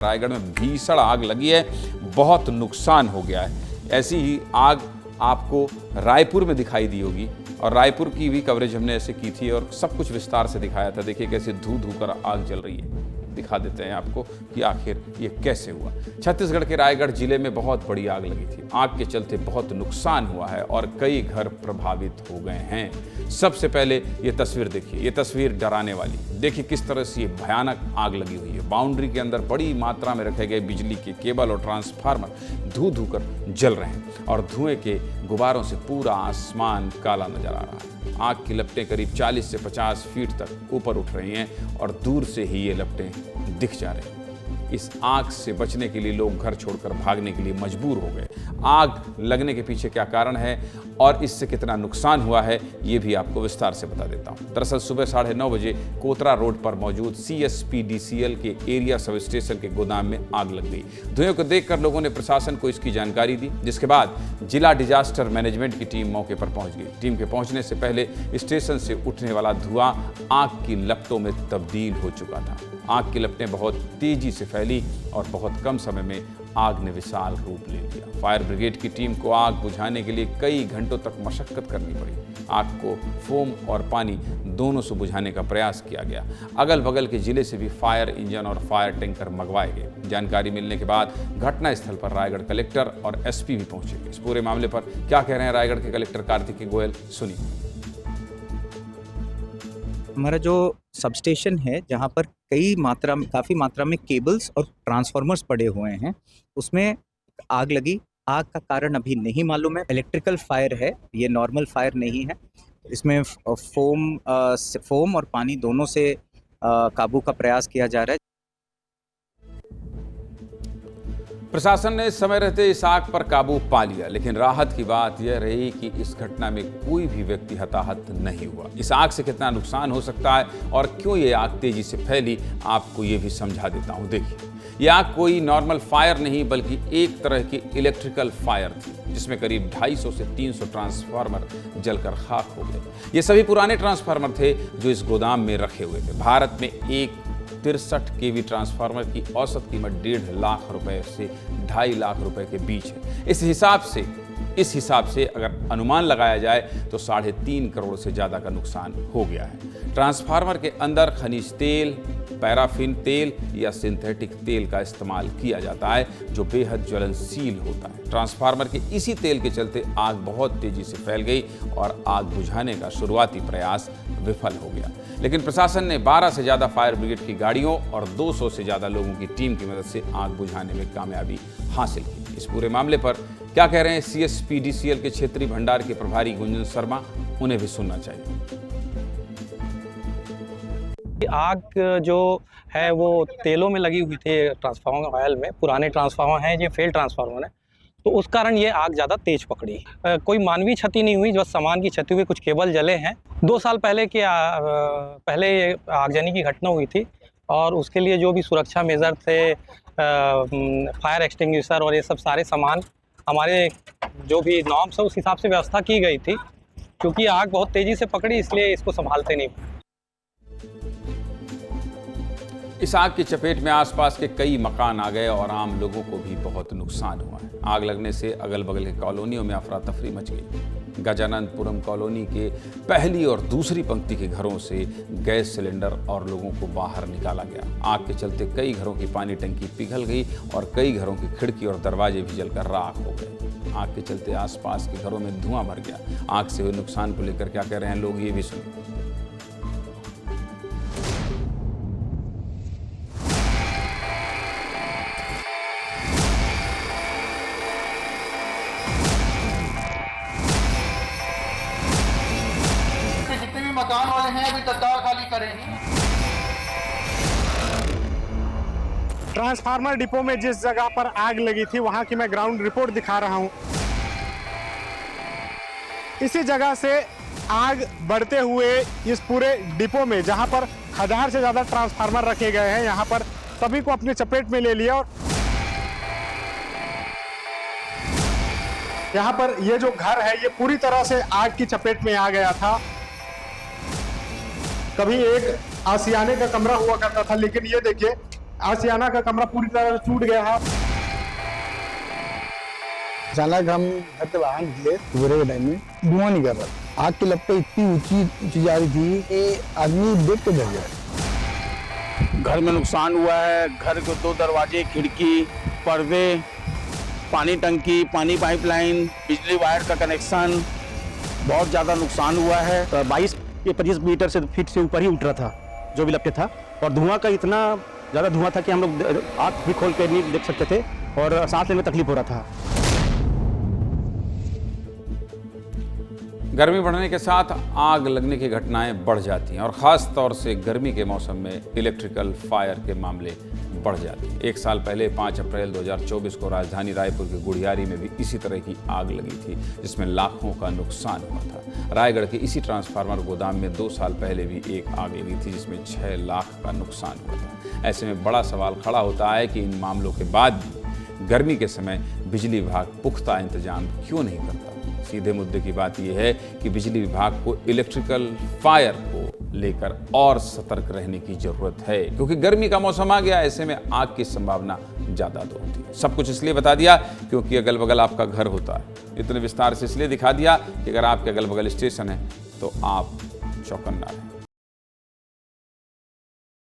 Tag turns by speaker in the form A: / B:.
A: रायगढ़ में भीषण आग लगी है, बहुत नुकसान हो गया है। ऐसी ही आग आपको रायपुर में दिखाई दी होगी और रायपुर की भी कवरेज हमने ऐसे की थी और सब कुछ विस्तार से दिखाया था। देखिए कैसे धू धू कर आग जल रही है। दिखा देते हैं आपको कि आखिर ये कैसे हुआ। छत्तीसगढ़ के रायगढ़ जिले में बहुत बड़ी आग लगी थी। आग के चलते बहुत नुकसान हुआ है और कई घर प्रभावित हो गए हैं। सबसे पहले ये तस्वीर देखिए, ये तस्वीर डराने वाली। देखिए किस तरह से ये भयानक आग लगी हुई है। बाउंड्री के अंदर बड़ी मात्रा में रखे गए बिजली के केबल और ट्रांसफार्मर धू धू कर जल रहे हैं और धुएं के गुबारों से पूरा आसमान काला नजर आ रहा है। आग की लपटें करीब 40 से 50 फीट तक ऊपर उठ रही हैं और दूर से ही ये लपटें दिख जा रही हैं। इस आग से बचने के लिए लोग घर छोड़कर भागने के लिए मजबूर हो गए। आग लगने के पीछे क्या कारण है और इससे कितना नुकसान हुआ है, ये भी आपको विस्तार से बता देता हूं। दरअसल सुबह 9:30 बजे कोतरा रोड पर मौजूद CSPDCL के एरिया सब स्टेशन के गोदाम में आग लग गई। धुएं को देखकर लोगों ने प्रशासन को इसकी जानकारी दी, जिसके बाद जिला डिजास्टर मैनेजमेंट की टीम मौके पर पहुंच गई। टीम के पहुंचने से पहले स्टेशन से उठने वाला धुआं आग की लपटों में तब्दील हो चुका था। आग की लपटें बहुत तेजी से फैली और बहुत कम समय में आग ने विशाल रूप ले लिया। फायर ब्रिगेड की टीम को आग बुझाने के लिए कई घंटों तक मशक्कत करनी पड़ी। आग को फोम और पानी दोनों से बुझाने का प्रयास किया गया। अगल बगल के जिले से भी फायर इंजन और फायर टैंकर मंगवाए गए। जानकारी मिलने के बाद घटनास्थल पर रायगढ़ कलेक्टर और SP भी पहुंचे। इस पूरे मामले पर क्या कह रहे हैं रायगढ़ के कलेक्टर कार्तिकेय गोयल, सुनिए।
B: हमारा जो सबस्टेशन है, जहाँ पर काफ़ी मात्रा में केबल्स और ट्रांसफार्मर्स पड़े हुए हैं, उसमें आग लगी। आग का कारण अभी नहीं मालूम है। इलेक्ट्रिकल फायर है, ये नॉर्मल फायर नहीं है। इसमें फोम और पानी दोनों से काबू का प्रयास किया जा रहा है।
A: प्रशासन ने समय रहते इस आग पर काबू पा लिया, लेकिन राहत की बात यह रही कि इस घटना में कोई भी व्यक्ति हताहत नहीं हुआ। इस आग से कितना नुकसान हो सकता है और क्यों ये आग तेजी से फैली, आपको ये भी समझा देता हूँ। देखिए, ये आग कोई नॉर्मल फायर नहीं बल्कि एक तरह की इलेक्ट्रिकल फायर थी, जिसमें करीब 250 से 300 ट्रांसफार्मर जलकर खाक हो गए। ये सभी पुराने ट्रांसफार्मर थे जो इस गोदाम में रखे हुए थे। भारत में एक 63 kV ट्रांसफार्मर की औसत कीमत 1.5 लाख रुपए से 2.5 लाख रुपए के बीच है। इस हिसाब से अगर अनुमान लगाया जाए तो 3.5 करोड़ से ज़्यादा का नुकसान हो गया है। ट्रांसफार्मर के अंदर खनिज तेल, पैराफिन तेल या सिंथेटिक तेल का इस्तेमाल किया जाता है, जो बेहद ज्वलनशील होता है। ट्रांसफार्मर के इसी तेल के चलते आग बहुत तेजी से फैल गई और आग बुझाने का शुरुआती प्रयास विफल हो गया। लेकिन प्रशासन ने 12 से ज़्यादा फायर ब्रिगेड की गाड़ियों और 200 से ज़्यादा लोगों की टीम की मदद से आग बुझाने में कामयाबी हासिल की। इस पूरे मामले पर क्या कह रहे हैं CSPDCL के क्षेत्रीय भंडार के प्रभारी गुंजन शर्मा, उन्हें भी सुनना चाहिए।
C: आग जो है वो तेलों में लगी हुई थी, ट्रांसफार्मर ऑयल में। पुराने ट्रांसफार्मर हैं, ये फेल ट्रांसफार्मर है, तो उस कारण ये आग ज़्यादा तेज पकड़ी। कोई मानवीय क्षति नहीं हुई, जो सामान की क्षति हुई, कुछ केबल जले हैं। 2 साल पहले पहले आगजनी की घटना हुई थी और उसके लिए जो भी सुरक्षा मेजर थे, फायर एक्सटिंग्विशर और ये सब सारे सामान, हमारे जो भी नॉर्म्स है उस हिसाब से व्यवस्था की गई थी। क्योंकि आग बहुत तेज़ी से पकड़ी, इसलिए इसको संभालते नहीं।
A: इस आग की चपेट में आसपास के कई मकान आ गए और आम लोगों को भी बहुत नुकसान हुआ है। आग लगने से अगल बगल के कॉलोनियों में अफरा तफरी मच गई। गजानंदपुरम कॉलोनी के पहली और दूसरी पंक्ति के घरों से गैस सिलेंडर और लोगों को बाहर निकाला गया। आग के चलते कई घरों की पानी टंकी पिघल गई और कई घरों की खिड़की और दरवाजे भी जलकर राख हो गए। आग के चलते आसपास के घरों में धुआं भर गया। आग से हुए नुकसान को लेकर क्या कह रहे हैं लोग, ये भी सुनिए।
D: मकान वाले हैं अभी तत्काल खाली करें।
E: ट्रांसफार्मर डिपो में जिस जगह पर आग लगी थी, वहां की मैं ग्राउंड रिपोर्ट दिखा रहा हूं। इसी जगह से आग बढ़ते हुए इस पूरे डिपो में, जहां पर 1000 से ज्यादा ट्रांसफार्मर रखे गए हैं, यहां पर सभी को अपने चपेट में ले लिया। और यहां पर ये जो घर है, ये पूरी तरह से आग की चपेट में आ गया था। कभी एक आशियाने का कमरा हुआ करता था, लेकिन ये देखिए आशियाना का कमरा पूरी तरह से टूट गया है।
F: अचानक हम घर से बाहर निकले सुबह के टाइम में, धुआं नहीं कर रहा था। आग की लपटें इतनी ऊंची जा रही थी कि आदमी देख के डर गया।
G: घर में नुकसान हुआ है। घर के 2 दरवाजे, खिड़की, पर्दे, पानी टंकी, पानी पाइपलाइन, बिजली वायर का कनेक्शन, बहुत ज़्यादा नुकसान हुआ है।
H: 22 या 25 मीटर से फीट से ऊपर ही उठ रहा था जो भी लपटे था, और धुआं का इतना ज़्यादा धुआं था कि हम लोग आँख भी खोल के नहीं देख सकते थे और सांस लेने में तकलीफ हो रहा था।
A: गर्मी बढ़ने के साथ आग लगने की घटनाएं बढ़ जाती हैं और ख़ास तौर से गर्मी के मौसम में इलेक्ट्रिकल फायर के मामले बढ़ जाते हैं। 1 साल पहले 5 अप्रैल 2024 को राजधानी रायपुर के गुड़ियारी में भी इसी तरह की आग लगी थी, जिसमें लाखों का नुकसान हुआ था। रायगढ़ के इसी ट्रांसफार्मर गोदाम में 2 साल पहले भी एक आग लगी थी, जिसमें 6 लाख का नुकसान हुआ था। ऐसे में बड़ा सवाल खड़ा होता है कि इन मामलों के बाद भी गर्मी के समय बिजली विभाग पुख्ता इंतजाम क्यों नहीं करता। सीधे मुद्दे की बात यह है कि बिजली विभाग को इलेक्ट्रिकल फायर को लेकर और सतर्क रहने की जरूरत है, क्योंकि गर्मी का मौसम आ गया। ऐसे में आग की संभावना ज़्यादा तो होती है। सब कुछ इसलिए बता दिया क्योंकि अगल बगल आपका घर होता है। इतने विस्तार से इसलिए दिखा दिया कि अगर आपके अगल बगल स्टेशन है तो आप चौकन्ना रहें।